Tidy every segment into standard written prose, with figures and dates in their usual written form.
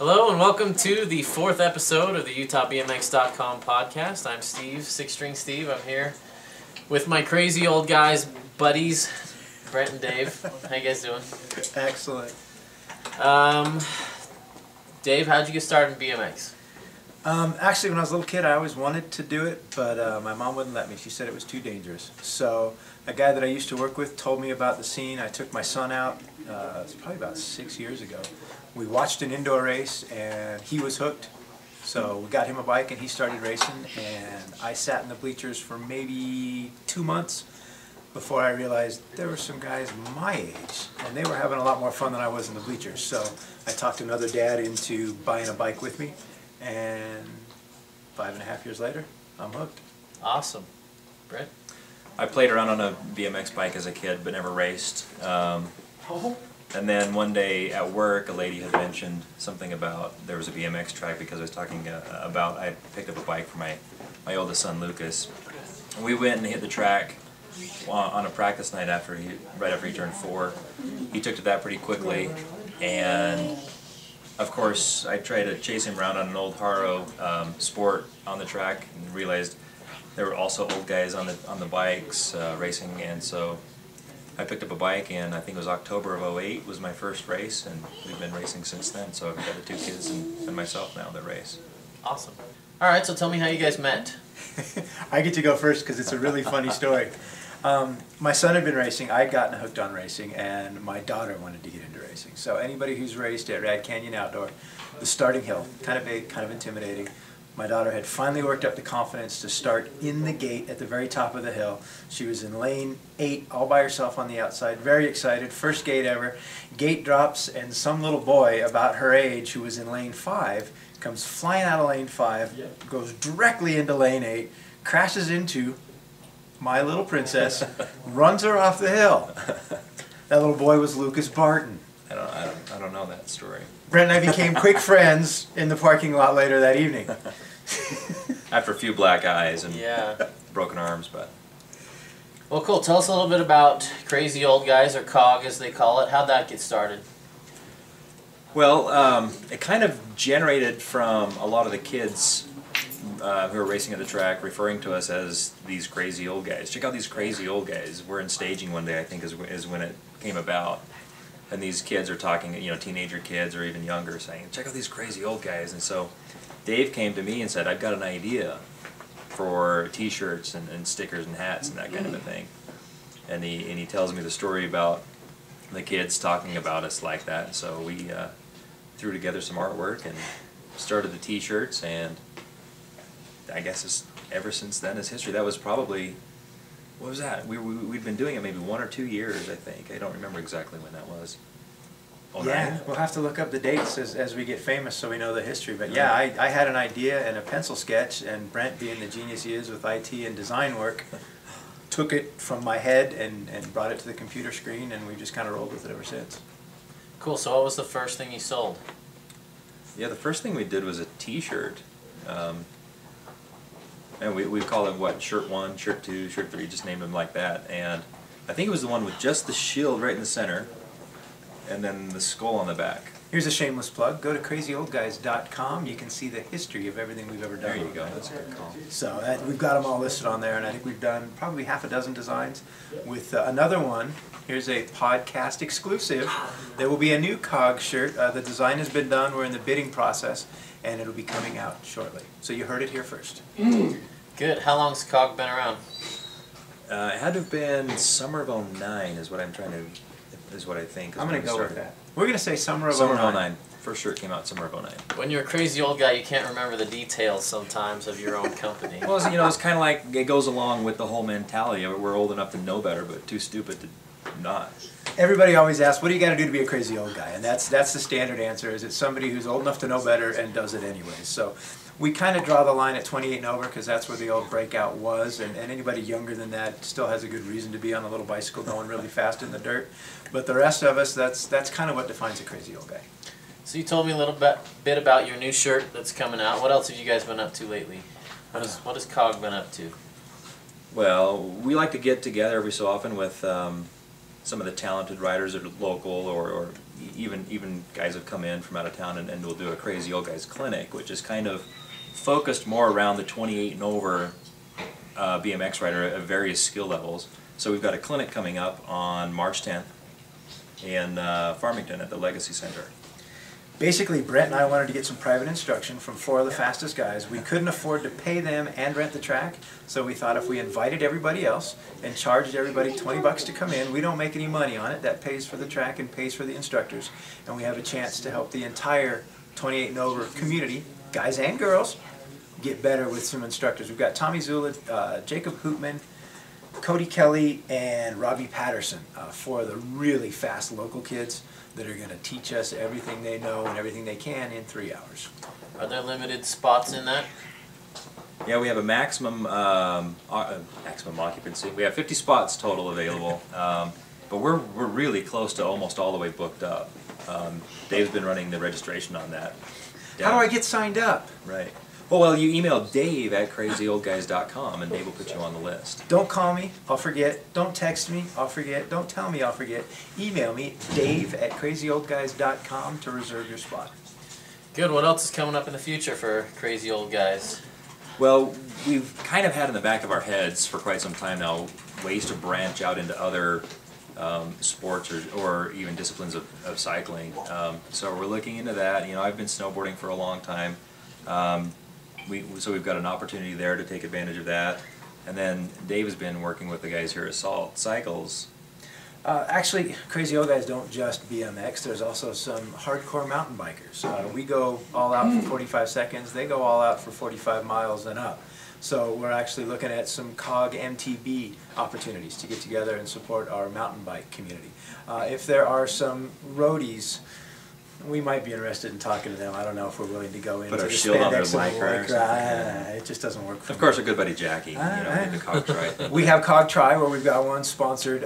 Hello and welcome to the 4th episode of the UtahBMX.com podcast. I'm Steve, Six String Steve. I'm here with my crazy old guys, buddies, Brent and Dave. How you guys doing? Excellent. Dave, how'd you get started in BMX? Actually, when I was a little kid, I always wanted to do it, but my mom wouldn't let me. She said it was too dangerous. So a guy that I used to work with told me about the scene. I took my son out, it's probably about 6 years ago. We watched an indoor race, and he was hooked. So we got him a bike, and he started racing, and I sat in the bleachers for maybe 2 months before I realized there were some guys my age, and they were having a lot more fun than I was in the bleachers. So I talked another dad into buying a bike with me, and 5.5 years later, I'm hooked. Awesome. Brent? I played around on a BMX bike as a kid, but never raced. And then one day at work, a lady had mentioned something about there was a BMX track because I was talking about I picked up a bike for my oldest son, Lucas. And we went and hit the track on a practice night right after he turned 4. He took to that pretty quickly, and of course I tried to chase him around on an old Haro Sport on the track and realized there were also old guys on the bikes racing, and so I picked up a bike, and I think it was October of '08 was my first race, and we've been racing since then. So I've got the 2 kids and myself now that race. Awesome. All right, so tell me how you guys met. I get to go first because it's a really funny story. My son had been racing, I'd gotten hooked on racing, and my daughter wanted to get into racing. So anybody who's raced at Rad Canyon Outdoor, the starting hill, kind of big, kind of intimidating. My daughter had finally worked up the confidence to start in the gate at the very top of the hill. She was in lane 8 all by herself on the outside, very excited, first gate ever. Gate drops, and some little boy about her age who was in lane 5 comes flying out of lane 5, goes directly into lane 8, crashes into my little princess, runs her off the hill. That little boy was Lucas Barton. I don't know that story. Brent and I became quick friends in the parking lot later that evening. After a few black eyes and Yeah. broken arms, but. Well, cool. Tell us a little bit about Crazy Old Guys, or COG as they call it. How'd that get started? Well, it kind of generated from a lot of the kids who were racing at the track referring to us as these crazy old guys. Check out these crazy old guys. We're in staging one day, I think, is when it came about. And these kids are talking, teenager kids or even younger, saying, check out these crazy old guys. And so Dave came to me and said, I've got an idea for t-shirts and stickers and hats and that kind of a thing. And he tells me the story about the kids talking about us like that. So we threw together some artwork and started the t-shirts, and I guess ever since then is history. That was probably, what was that? We'd been doing it maybe 1 or 2 years, I think. I don't remember exactly when that was. Yeah, we'll have to look up the dates as we get famous so we know the history. But yeah, I had an idea and a pencil sketch, and Brent, being the genius he is with IT and design work, took it from my head and brought it to the computer screen, and we've just kind of rolled with it ever since. Cool. So what was the first thing you sold? Yeah, the first thing we did was a t-shirt. And we call it, what, shirt 1, shirt 2, shirt 3, just named them like that. And I think it was the one with just the shield right in the center, and then the skull on the back. Here's a shameless plug. Go to crazyoldguys.com. You can see the history of everything we've ever done. There you go. That's a good call. So we've got them all listed on there, and I think we've done probably half a dozen designs. With another one, here's a podcast exclusive. There will be a new COG shirt. The design has been done. We're in the bidding process, and it'll be coming out shortly. So you heard it here first. Good. How long's COG been around? It had to have been summer of '09 is what I'm trying to, is what I think. I'm going to go with that. We're going to say summer of Summer of 09. '09. First shirt came out summer of '09. When you're a crazy old guy, you can't remember the details sometimes of your own company. Well, it's kind of like, it goes along with the whole mentality of it. We're old enough to know better, but too stupid to not. Everybody always asks, what do you got to do to be a crazy old guy? And that's the standard answer, is it's somebody who's old enough to know better and does it anyways. So we kind of draw the line at 28 and over because that's where the old breakout was, and anybody younger than that still has a good reason to be on a little bicycle going really fast in the dirt. But the rest of us, that's kind of what defines a crazy old guy. So you told me a little bit about your new shirt that's coming out. What else have you guys been up to lately? What has COG been up to? Well, we like to get together every so often with some of the talented riders that are local, or even guys have come in from out of town, and we'll do a Crazy Old Guys clinic, which is kind of focused more around the 28 and over BMX rider at various skill levels. So we've got a clinic coming up on March 10th in Farmington at the Legacy Center. Basically, Brent and I wanted to get some private instruction from 4 of the fastest guys. We couldn't afford to pay them and rent the track, so we thought if we invited everybody else and charged everybody 20 bucks to come in, we don't make any money on it. That pays for the track and pays for the instructors, and we have a chance to help the entire 28 and over community, guys and girls, get better with some instructors. We've got Tommy Zula, Jacob Hoopman, Cody Kelly, and Robbie Patterson, 4 of the really fast local kids that are going to teach us everything they know and everything they can in 3 hours. Are there limited spots in that? Yeah, we have a maximum occupancy. We have 50 spots total available, but we're really close to almost all the way booked up. Dave's been running the registration on that. How do I get signed up? Right. Well, you email Dave at crazyoldguys.com and Dave will put you on the list. Don't call me, I'll forget. Don't text me, I'll forget. Don't tell me, I'll forget. Email me, Dave at crazyoldguys.com to reserve your spot. Good. What else is coming up in the future for Crazy Old Guys? Well, we've kind of had in the back of our heads for quite some time now ways to branch out into other sports or even disciplines of cycling. So we're looking into that. You know, I've been snowboarding for a long time. So we've got an opportunity there to take advantage of that. And then Dave has been working with the guys here at Salt Cycles. Actually, Crazy Old Guys don't just BMX, there's also some hardcore mountain bikers. We go all out for 45 seconds, they go all out for 45 miles and up. So we're actually looking at some COG MTB opportunities to get together and support our mountain bike community. If there are some roadies, we might be interested in talking to them. I don't know if we're willing to go into the spandex and the it just doesn't work for me. Of course, our good buddy Jackie, the COG Tri. We have COG Tri, where we've got one sponsored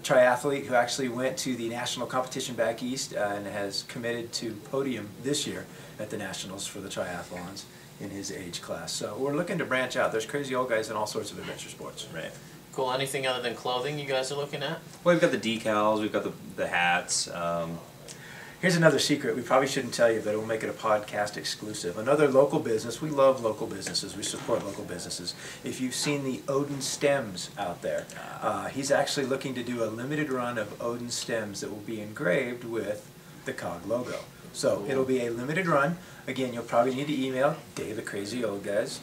triathlete who actually went to the national competition back east and has committed to podium this year at the nationals for the triathlons in his age class. So we're looking to branch out. There's Crazy Old Guys in all sorts of adventure sports. Right. Cool. Anything other than clothing you guys are looking at? Well, we've got the decals, we've got the hats. Here's another secret we probably shouldn't tell you, but it will make it a podcast exclusive. Another local business. We love local businesses. We support local businesses. If you've seen the Odin stems out there, he's actually looking to do a limited run of Odin stems that will be engraved with the COG logo. So it'll be a limited run. Again, you'll probably need to email Dave at Crazy Old Guys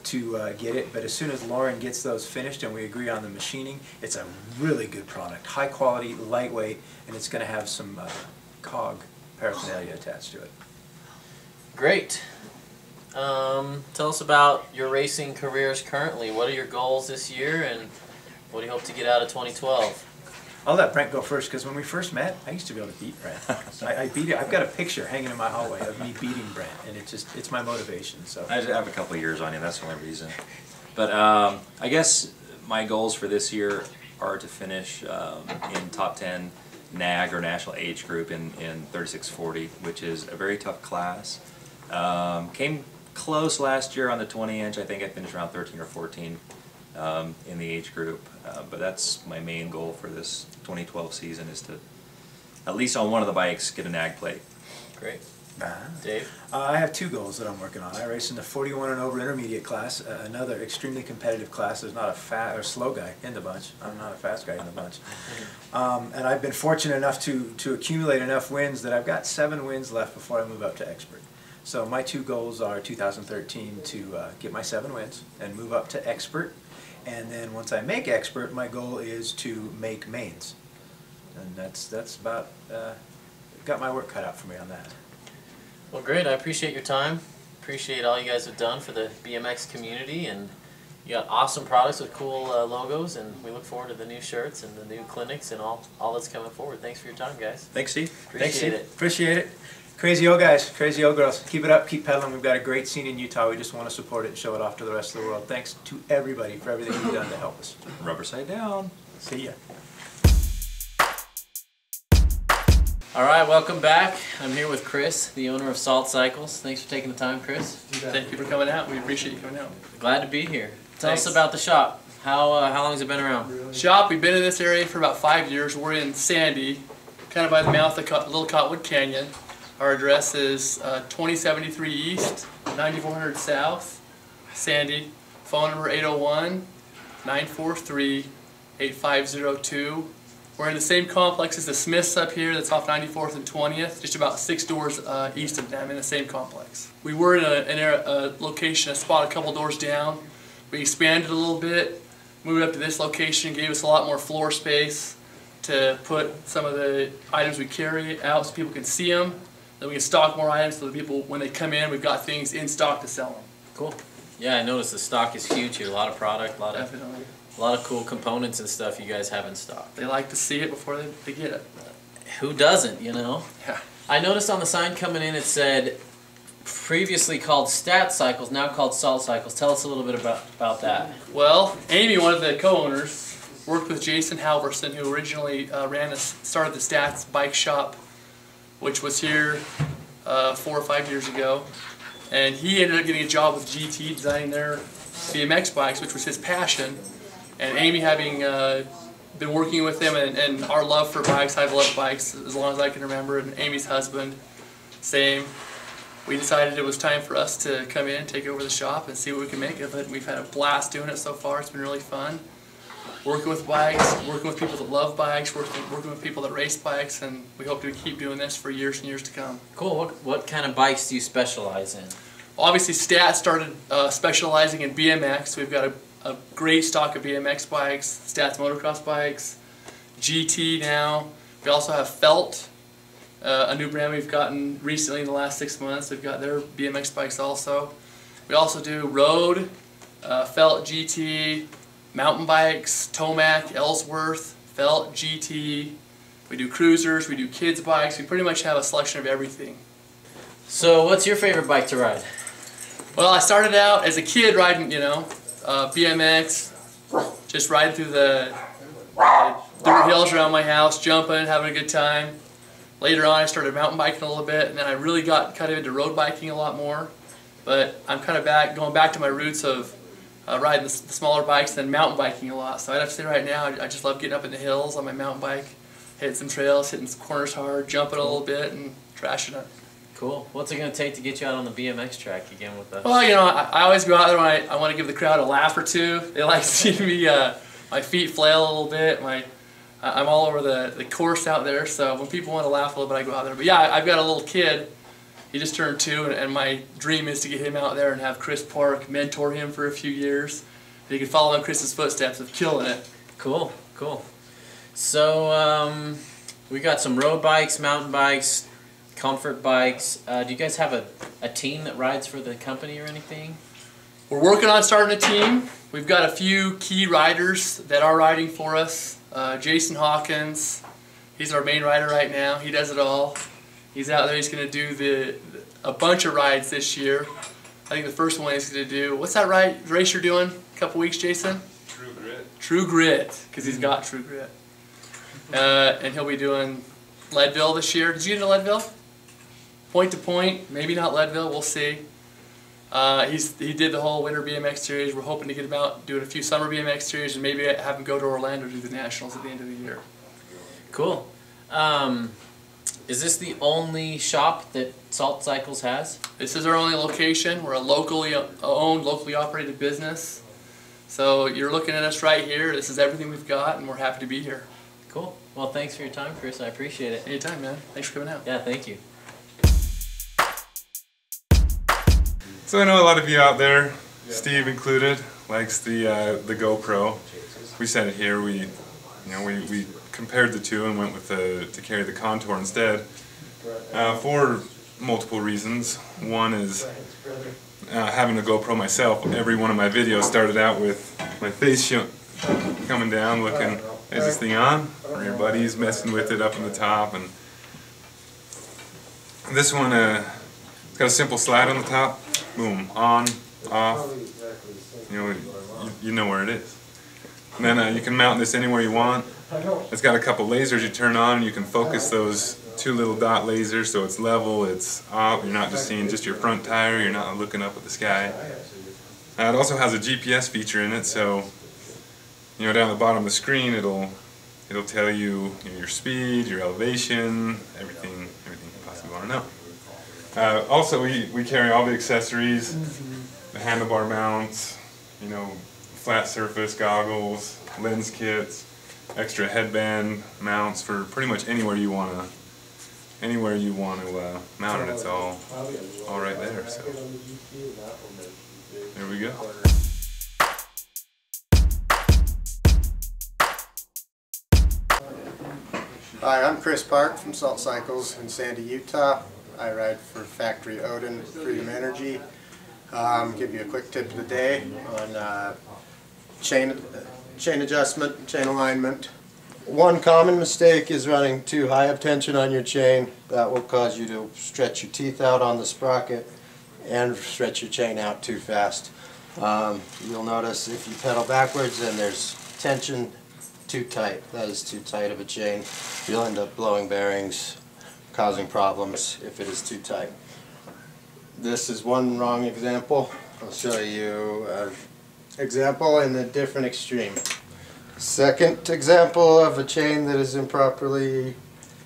to get it, but as soon as Lauren gets those finished and we agree on the machining, it's a really good product. High quality, lightweight, and it's going to have some COG paraphernalia attached to it. Great. Tell us about your racing careers currently. What are your goals this year, and what do you hope to get out of 2012? I'll let Brent go first, because when we first met, I used to be able to beat Brent. I beat it. I've got a picture hanging in my hallway of me beating Brent, and it's my motivation. So I have a couple of years on you, that's the only reason. But I guess my goals for this year are to finish in top 10 NAG or National Age Group in 3640, which is a very tough class. Came close last year on the 20-inch. I think I finished around 13 or 14 in the age group. But that's my main goal for this 2012 season, is to, at least on one of the bikes, get a NAG plate. Great. Dave? I have 2 goals that I'm working on. I race in the 41 and over intermediate class, another extremely competitive class. There's not a fast or slow guy in the bunch. I'm not a fast guy in the bunch. And I've been fortunate enough to accumulate enough wins that I've got 7 wins left before I move up to expert. So my 2 goals are 2013 to get my 7 wins and move up to expert. And then once I make expert, my goal is to make mains. And that's about, got my work cut out for me on that. Well, great. I appreciate your time. Appreciate all you guys have done for the BMX community, and you got awesome products with cool logos, and we look forward to the new shirts and the new clinics and all that's coming forward. Thanks for your time, guys. Thanks, Steve. Appreciate it. Appreciate it. Crazy Old Guys, Crazy Old Girls, keep it up, keep pedaling. We've got a great scene in Utah. We just want to support it and show it off to the rest of the world. Thanks to everybody for everything you've done to help us. Rubber side down. See ya. All right, welcome back. I'm here with Chris, the owner of Salt Cycles. Thanks for taking the time, Chris. Thank you for coming out. We appreciate you coming out. Glad to be here. Tell Thanks. us about the shop. How long has it been around? Shop, we've been in this area for about 5 years. We're in Sandy, kind of by the mouth of Little Cottonwood Canyon. Our address is 2073 East, 9400 South, Sandy. Phone number 801-943-8502. We're in the same complex as the Smiths up here that's off 94th and 20th, just about 6 doors east of them in the same complex. We were in a location, a spot a couple doors down. We expanded a little bit, moved up to this location, gave us a lot more floor space to put some of the items we carry out so people can see them. Then we can stock more items so that people, when they come in, we've got things in stock to sell them. Cool. Yeah, I noticed the stock is huge here. A lot of product, a lot of cool components and stuff you guys have in stock. They like to see it before they get it. Who doesn't, you know? Yeah. I noticed on the sign coming in it said previously called Stat Cycles, now called Salt Cycles. Tell us a little bit about that. Well, Amy, one of the co-owners, worked with Jason Halverson, who originally started the Stats bike shop, which was here 4 or 5 years ago. And he ended up getting a job with GT designing their BMX bikes, which was his passion. And Amy, having been working with them and our love for bikes, I've loved bikes as long as I can remember, and Amy's husband, same. We decided it was time for us to come in, take over the shop, and see what we can make of it. We've had a blast doing it so far. It's been really fun. Working with bikes, working with people that love bikes, working with people that race bikes, and we hope to keep doing this for years and years to come. Cool. What kind of bikes do you specialize in? Obviously, Stat started specializing in BMX. We've got a great stock of BMX bikes, Stat's motocross bikes, GT now. We also have Felt, a new brand we've gotten recently in the last 6 months. We've got their BMX bikes also. We also do road, Felt GT, mountain bikes, Tomac, Ellsworth, Felt GT. We do cruisers, we do kids bikes. We pretty much have a selection of everything. So what's your favorite bike to ride? Well, I started out as a kid riding, BMX, just riding through the dirt hills around my house, jumping, having a good time. Later on, I started mountain biking a little bit, and then I really got kind of into road biking a lot more. But I'm kind of going back to my roots of riding the smaller bikes and mountain biking a lot. So I'd have to say right now, I just love getting up in the hills on my mountain bike, hitting some trails, hitting some corners hard, jumping a little bit, and trashing it. Cool. What's it going to take to get you out on the BMX track again with us? Well, I always go out there when I want to give the crowd a laugh or two. They like seeing me, my feet flail a little bit. I'm all over the course out there, so when people want to laugh a little bit, I go out there. But yeah, I've got a little kid. He just turned 2, and my dream is to get him out there and have Chris Park mentor him for a few years. And he can follow in Chris's footsteps of killing it. Cool, cool. So we got some road bikes, mountain bikes, comfort bikes. Do you guys have a team that rides for the company or anything? We're working on starting a team. We've got a few key riders that are riding for us. Jason Hawkins, he's our main rider right now. He does it all. He's out there. He's going to do a bunch of rides this year. I think the first one he's going to do, what's that race you're doing? A couple weeks, Jason? True Grit. True Grit, because he's got True Grit. And he'll be doing Leadville this year. Did you get into Leadville? Point to point, maybe not Leadville, we'll see. He did the whole winter BMX series. We're hoping to get him out doing a few summer BMX series and maybe have him go to Orlando to do the Nationals at the end of the year. Cool. Is this the only shop that Salt Cycles has? This is our only location. We're a locally owned, locally operated business. So you're looking at us right here. This is everything we've got, and we're happy to be here. Cool. Well, thanks for your time, Chris. I appreciate it. Anytime, man. Thanks for coming out. Yeah, thank you. So I know a lot of you out there, Steve included, likes the GoPro. We sent it here. We compared the two and went with to carry the Contour instead for multiple reasons. One is having a GoPro myself. Every one of my videos started out with my face coming down, looking, is this thing on? Or your buddy's messing with it up in the top. And this one, it's got a simple slide on the top. Boom, on, off. You know where it is. And then you can mount this anywhere you want. It's got a couple lasers you turn on, and you can focus those 2 little dot lasers so it's level, it's up. You're not just seeing just your front tire. You're not looking up at the sky. It also has a GPS feature in it, so you know, down the bottom of the screen, it'll tell you, your speed, your elevation, everything you possibly want to know. Also, we carry all the accessories, the handlebar mounts, you know, flat surface goggles, lens kits, extra headband mounts for pretty much anywhere you want to mount it. It's all right there. So there we go. Hi, I'm Chris Park from Salt Cycles in Sandy, Utah. I ride for Factory Odin Freedom Energy. Give you a quick tip of the day on chain adjustment, chain alignment. One common mistake is running too high of tension on your chain. That will cause you to stretch your teeth out on the sprocket and stretch your chain out too fast. You'll notice if you pedal backwards and there's tension too tight, that is too tight of a chain, you'll end up blowing bearings, causing problems if it is too tight. This is one wrong example. I'll show you an example in a different extreme. Second example of a chain that is improperly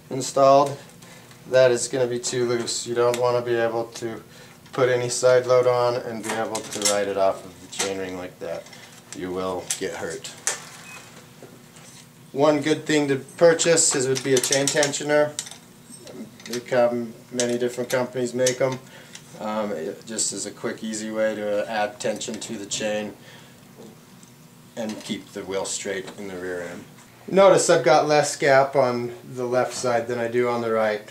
installed, that is going to be too loose. You don't want to be able to put any side load on and be able to ride it off of the chainring like that. You will get hurt. One good thing to purchase would be a chain tensioner. Many different companies make them. It just is a quick, easy way to add tension to the chain and keep the wheel straight in the rear end. Notice I've got less gap on the left side than I do on the right.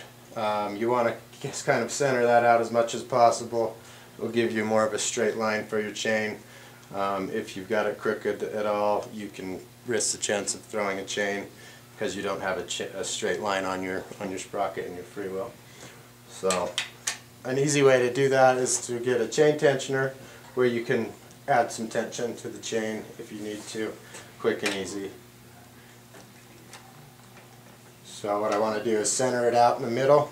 You want to just kind of center that out as much as possible. It will give you more of a straight line for your chain. If you've got it crooked at all, you can risk the chance of throwing a chain because you don't have a straight line on your sprocket and your freewheel. So an easy way to do that is to get a chain tensioner where you can add some tension to the chain if you need to, quick and easy. So what I want to do is center it out in the middle.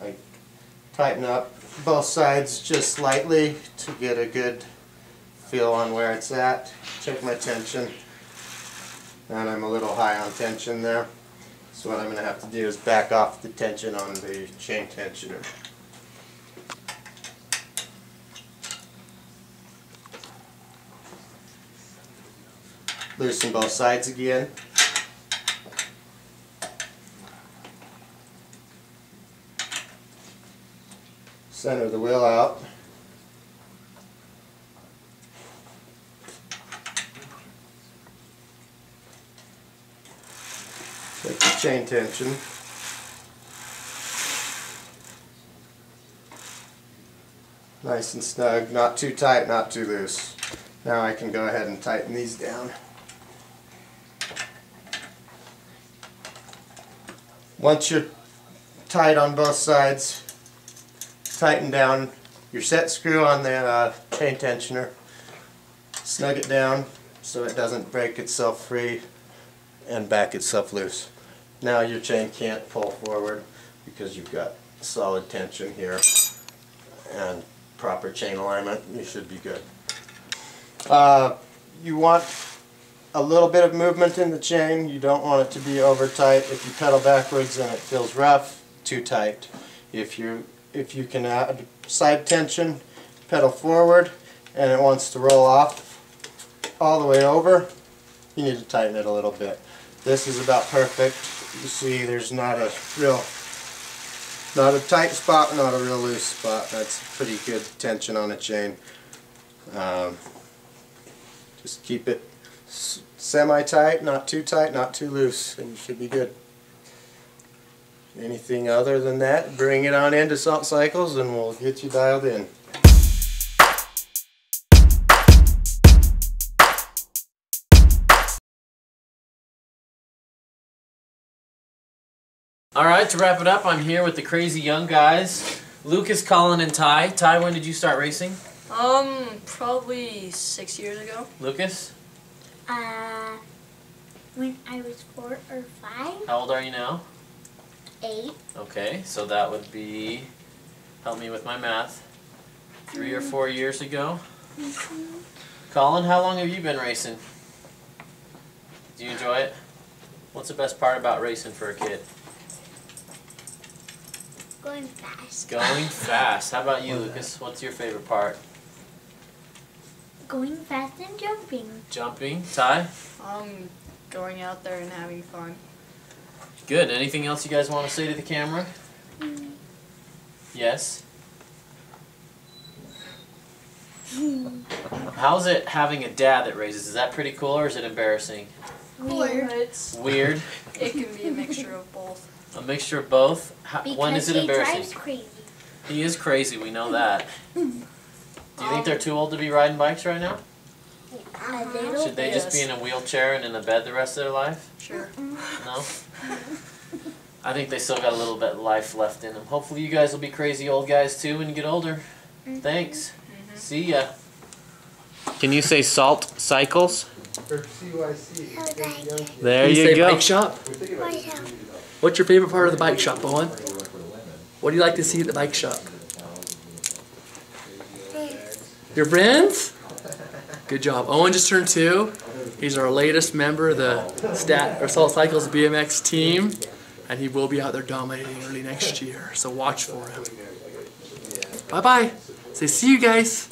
I tighten up both sides just slightly to get a good feel on where it's at. Check my tension, and I'm a little high on tension there. So what I'm going to have to do is back off the tension on the chain tensioner. Loosen both sides again. Center the wheel out. Check the chain tension. Nice and snug, not too tight, not too loose. Now I can go ahead and tighten these down. Once you're tight on both sides, tighten down your set screw on the chain tensioner. Snug it down so it doesn't break itself free and back itself loose. Now your chain can't pull forward because you've got solid tension here and proper chain alignment. You should be good. You want a little bit of movement in the chain. You don't want it to be over tight. If you pedal backwards and it feels rough, too tight. If you can add side tension, pedal forward, and it wants to roll off all the way over, you need to tighten it a little bit. This is about perfect. You see there's not a tight spot, not a real loose spot. That's pretty good tension on a chain. Just keep it semi-tight, not too tight, not too loose, and you should be good. Anything other than that, bring it on into Salt Cycles and we'll get you dialed in. Alright, to wrap it up, I'm here with the crazy young guys, Lucas, Colin, and Ty. Ty, when did you start racing? Probably 6 years ago. Lucas? When I was 4 or 5. How old are you now? 8. Okay, so that would be, help me with my math, 3 or 4 years ago. Colin, how long have you been racing? Do you enjoy it? What's the best part about racing for a kid? Going fast. Going fast. How about you, Lucas? What's your favorite part? Going fast and jumping. Jumping. Ty? Going out there and having fun. Good. Anything else you guys want to say to the camera? Yes? How's it having a dad that races? Is that pretty cool or is it embarrassing? Weird. Weird? It can be a mixture of both. A mixture of both? When is it Because he embarrassing? drives crazy. He is crazy, we know that. Do you think they're too old to be riding bikes right now? A little Should they just be in a wheelchair and in a bed the rest of their life? Sure. No? I think they still got a little bit of life left in them. Hopefully you guys will be crazy old guys too when you get older. Thanks. See ya. Can you say Salt Cycles? There Can you say go. bike shop? What's your favorite part of the bike shop, Owen? What do you like to see at the bike shop? Your friends? Good job. Owen just turned 2. He's our latest member of the Salt Cycles BMX team, and he will be out there dominating early next year. So watch for him. Bye bye. Say see you guys.